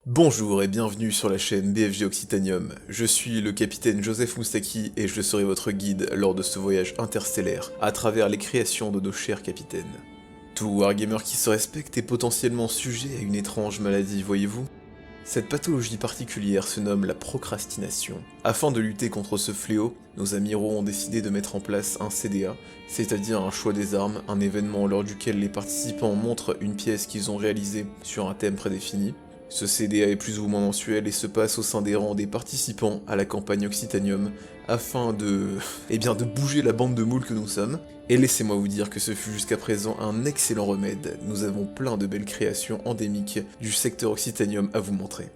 Bonjour et bienvenue sur la chaîne BFG Occitanium. Je suis le capitaine Joseph Moustaki et je serai votre guide lors de ce voyage interstellaire à travers les créations de nos chers capitaines. Tout wargamer qui se respecte est potentiellement sujet à une étrange maladie, voyez-vous ? Cette pathologie particulière se nomme la procrastination. Afin de lutter contre ce fléau, nos amiraux ont décidé de mettre en place un CDA, c'est-à-dire un choix des armes, un événement lors duquel les participants montrent une pièce qu'ils ont réalisée sur un thème prédéfini. Ce CDA est plus ou moins mensuel et se passe au sein des rangs des participants à la campagne Occitanium, afin de bouger la bande de moules que nous sommes. Et laissez-moi vous dire que ce fut jusqu'à présent un excellent remède, nous avons plein de belles créations endémiques du secteur Occitanium à vous montrer.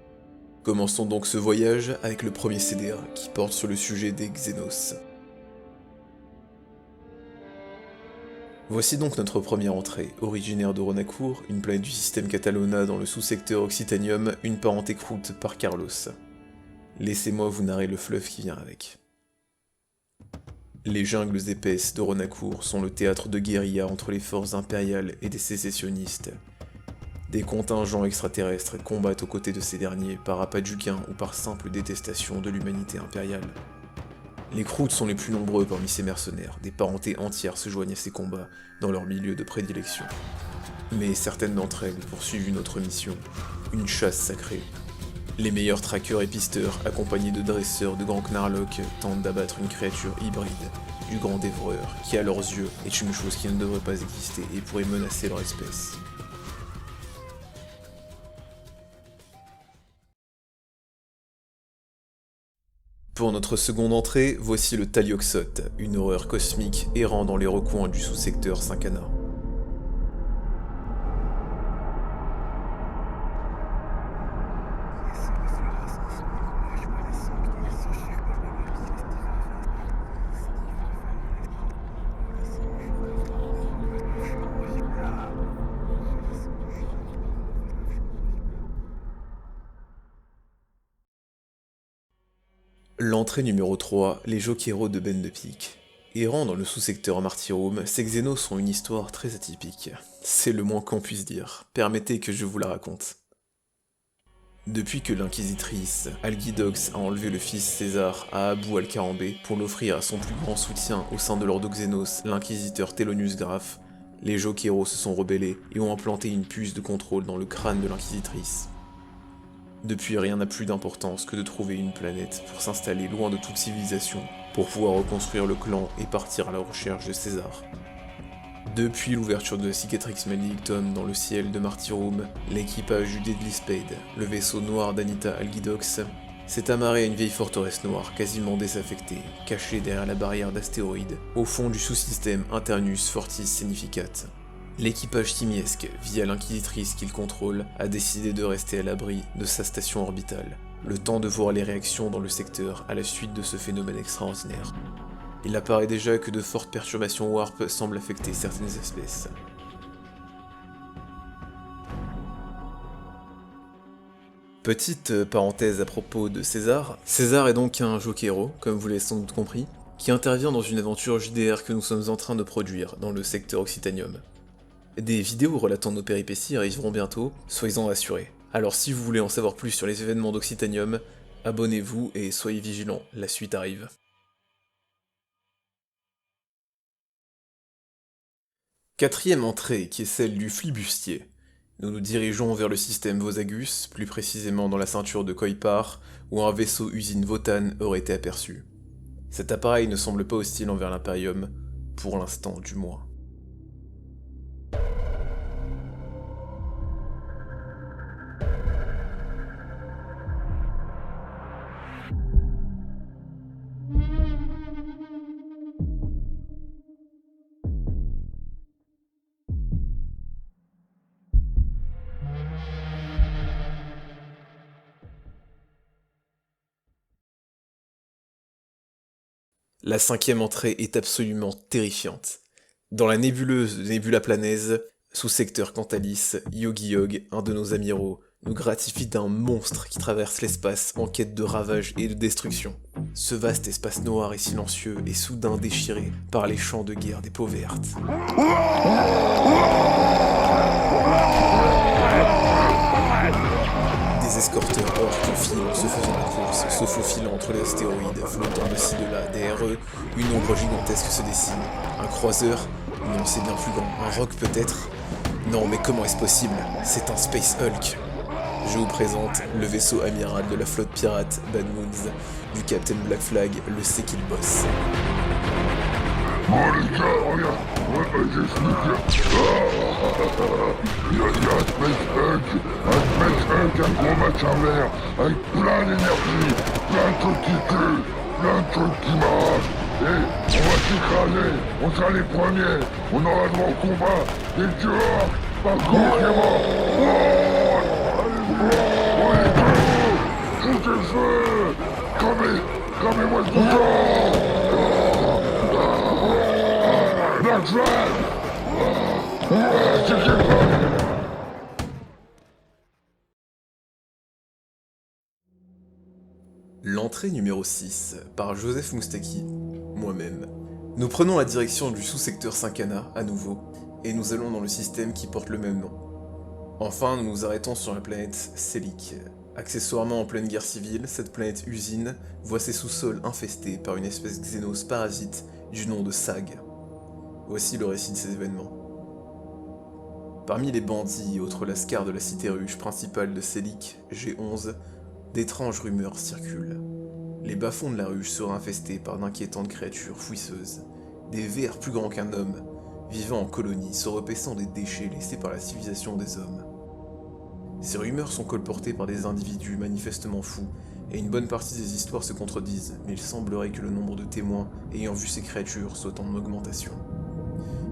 Commençons donc ce voyage avec le premier CDA, qui porte sur le sujet des Xenos. Voici donc notre première entrée, originaire de Ronacour, une planète du système Catalona dans le sous-secteur Occitanium, une parente écroute par Carlos. Laissez-moi vous narrer le fleuve qui vient avec. Les jungles épaisses de Ronacour sont le théâtre de guérilla entre les forces impériales et des sécessionnistes. Des contingents extraterrestres combattent aux côtés de ces derniers par appât du gain ou par simple détestation de l'humanité impériale. Les croûtes sont les plus nombreux parmi ces mercenaires, des parentés entières se joignent à ces combats dans leur milieu de prédilection. Mais certaines d'entre elles poursuivent une autre mission, une chasse sacrée. Les meilleurs traqueurs et pisteurs, accompagnés de dresseurs de grands knarloks, tentent d'abattre une créature hybride, du grand dévoreur, qui à leurs yeux est une chose qui ne devrait pas exister et pourrait menacer leur espèce. Pour notre seconde entrée, voici le Talioxote, une horreur cosmique errant dans les recoins du sous-secteur Saint-Cana. L'entrée numéro 3, les Jokeros de Ben de Pique. Errant dans le sous-secteur Martyrum, ces Xenos ont une histoire très atypique. C'est le moins qu'on puisse dire. Permettez que je vous la raconte. Depuis que l'inquisitrice Algidox a enlevé le fils César à Abu al-Karambé pour l'offrir à son plus grand soutien au sein de l'Ordo Xenos, l'inquisiteur Thelonious Graf, les Jokeros se sont rebellés et ont implanté une puce de contrôle dans le crâne de l'inquisitrice. Depuis, rien n'a plus d'importance que de trouver une planète pour s'installer loin de toute civilisation, pour pouvoir reconstruire le clan et partir à la recherche de César. Depuis l'ouverture de Cicatrix Maledictum dans le ciel de Martyrum, l'équipage du Deadly Spade, le vaisseau noir d'Anita Algidox, s'est amarré à une vieille forteresse noire quasiment désaffectée, cachée derrière la barrière d'astéroïdes, au fond du sous-système Internus Fortis Significat. L'équipage simiesque, via l'inquisitrice qu'il contrôle, a décidé de rester à l'abri de sa station orbitale, le temps de voir les réactions dans le secteur à la suite de ce phénomène extraordinaire. Il apparaît déjà que de fortes perturbations warp semblent affecter certaines espèces. Petite parenthèse à propos de César. César est donc un Jokero, comme vous l'avez sans doute compris, qui intervient dans une aventure JDR que nous sommes en train de produire dans le secteur Occitanium. Des vidéos relatant nos péripéties arriveront bientôt, soyez-en assurés. Alors si vous voulez en savoir plus sur les événements d'Occitanium, abonnez-vous et soyez vigilants, la suite arrive. Quatrième entrée, qui est celle du flibustier. Nous nous dirigeons vers le système Vosagus, plus précisément dans la ceinture de Koipar, où un vaisseau usine Votan aurait été aperçu. Cet appareil ne semble pas hostile envers l'Imperium, pour l'instant du moins. La cinquième entrée est absolument terrifiante. Dans la nébuleuse de Nebula Planaise, sous-secteur Cantalis, Yogi Yog, un de nos amiraux, nous gratifie d'un monstre qui traverse l'espace en quête de ravage et de destruction. Ce vaste espace noir et silencieux est soudain déchiré par les champs de guerre des peaux vertes. Des escorteurs orques filent en se faisant la course, se faufilant entre les astéroïdes, flottant de ci de là. Derrière eux, une ombre gigantesque se dessine. Un croiseur? Non, c'est bien plus grand. Un roc peut-être? Non, mais comment est-ce possible? C'est un Space Hulk. Je vous présente le vaisseau amiral de la flotte pirate Bad Moons, du Captain Black Flag, le C'est qu'il bosse. Bon les gars, regarde, j'explique. Il y a un Space Hulk, un gros machin vert, avec plein d'énergie, plein de trucs qui tuent, plein de trucs qui marchent. Et on va s'écraser, on sera les premiers, on aura le droit au combat, et tu vois, par contre, tout est feu, cramez-moi ce bouton. Black Flag! L'entrée numéro 6, par Joseph Moustaki, moi-même. Nous prenons la direction du sous-secteur 5-Ana, à nouveau, et nous allons dans le système qui porte le même nom. Enfin, nous nous arrêtons sur la planète Selik. Accessoirement en pleine guerre civile, cette planète usine voit ses sous-sols infestés par une espèce xénos parasite du nom de Sag. Voici le récit de ces événements. Parmi les bandits et autres lascars de la cité ruche principale de Selik, G11, d'étranges rumeurs circulent. Les bas-fonds de la ruche seraient infestés par d'inquiétantes créatures fouisseuses, des vers plus grands qu'un homme, vivant en colonie, se repaissant des déchets laissés par la civilisation des hommes. Ces rumeurs sont colportées par des individus manifestement fous, et une bonne partie des histoires se contredisent, mais il semblerait que le nombre de témoins ayant vu ces créatures soit en augmentation.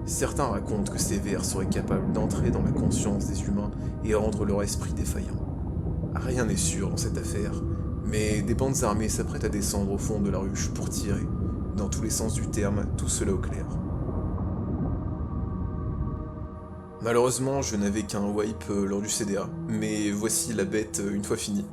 Certains racontent que ces vers seraient capables d'entrer dans la conscience des humains et rendre leur esprit défaillant. Rien n'est sûr dans cette affaire, mais des bandes armées s'apprêtent à descendre au fond de la ruche pour tirer, dans tous les sens du terme, tout cela au clair. Malheureusement, je n'avais qu'un wipe lors du CDA, mais voici la bête une fois finie.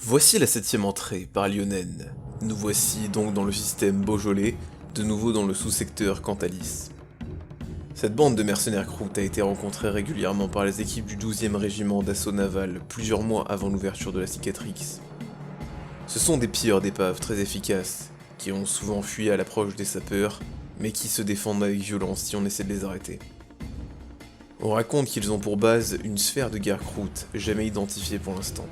Voici la 7ème entrée par Lyonen. Nous voici donc dans le système Beaujolais, de nouveau dans le sous-secteur Cantalis. Cette bande de mercenaires croûtes a été rencontrée régulièrement par les équipes du 12e régiment d'assaut naval plusieurs mois avant l'ouverture de la cicatrix. Ce sont des pilleurs d'épaves très efficaces, qui ont souvent fui à l'approche des sapeurs, mais qui se défendent avec violence si on essaie de les arrêter. On raconte qu'ils ont pour base une sphère de guerre croûte, jamais identifiée pour l'instant.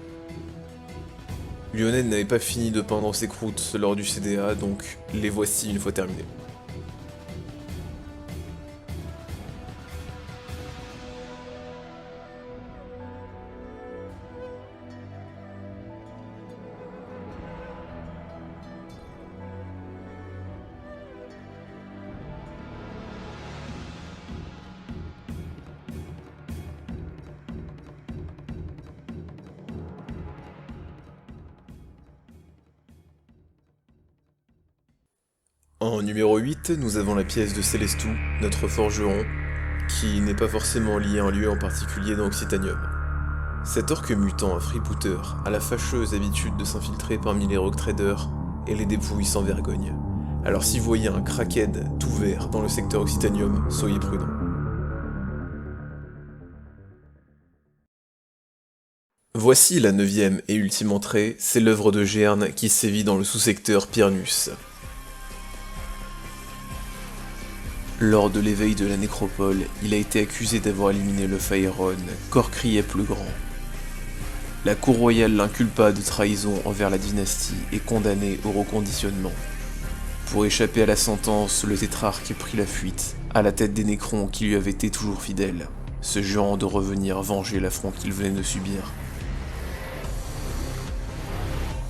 Lyonen n'avait pas fini de peindre ses croûtes lors du CDA, donc les voici une fois terminées. En numéro 8, nous avons la pièce de Célestou, notre forgeron, qui n'est pas forcément lié à un lieu en particulier dans Occitanium. Cet orque mutant à freebooter a la fâcheuse habitude de s'infiltrer parmi les rogue traders et les dépouille sans vergogne. Alors si vous voyez un crackhead tout vert dans le secteur Occitanium, soyez prudents. Voici la 9ème et ultime entrée, c'est l'œuvre de Gern qui sévit dans le sous-secteur Pyrnus. Lors de l'éveil de la nécropole, il a été accusé d'avoir éliminé le Phaéron, corps crié plus grand. La cour royale l'inculpa de trahison envers la dynastie et condamné au reconditionnement. Pour échapper à la sentence, le tétrarque prit la fuite, à la tête des nécrons qui lui avaient été toujours fidèles, se jurant de revenir venger l'affront qu'il venait de subir.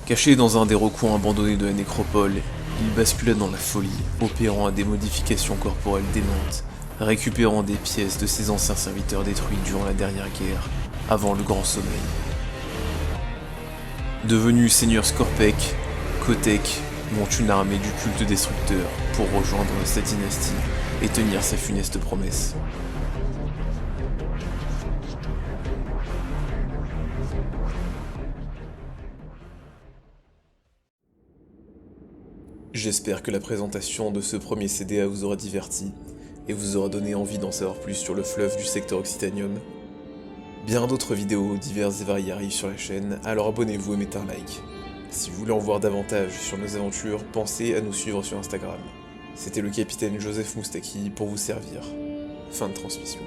Caché dans un des recoins abandonnés de la nécropole, il bascula dans la folie, opérant à des modifications corporelles démentes, récupérant des pièces de ses anciens serviteurs détruits durant la dernière guerre, avant le grand sommeil. Devenu seigneur Skorpek, Kotek monte une armée du culte destructeur pour rejoindre sa dynastie et tenir sa funeste promesse. J'espère que la présentation de ce premier CDA vous aura diverti et vous aura donné envie d'en savoir plus sur le fleuve du secteur Occitanium. Bien d'autres vidéos diverses et variées arrivent sur la chaîne, alors abonnez-vous et mettez un like. Si vous voulez en voir davantage sur nos aventures, pensez à nous suivre sur Instagram. C'était le capitaine Joseph Moustaki pour vous servir. Fin de transmission.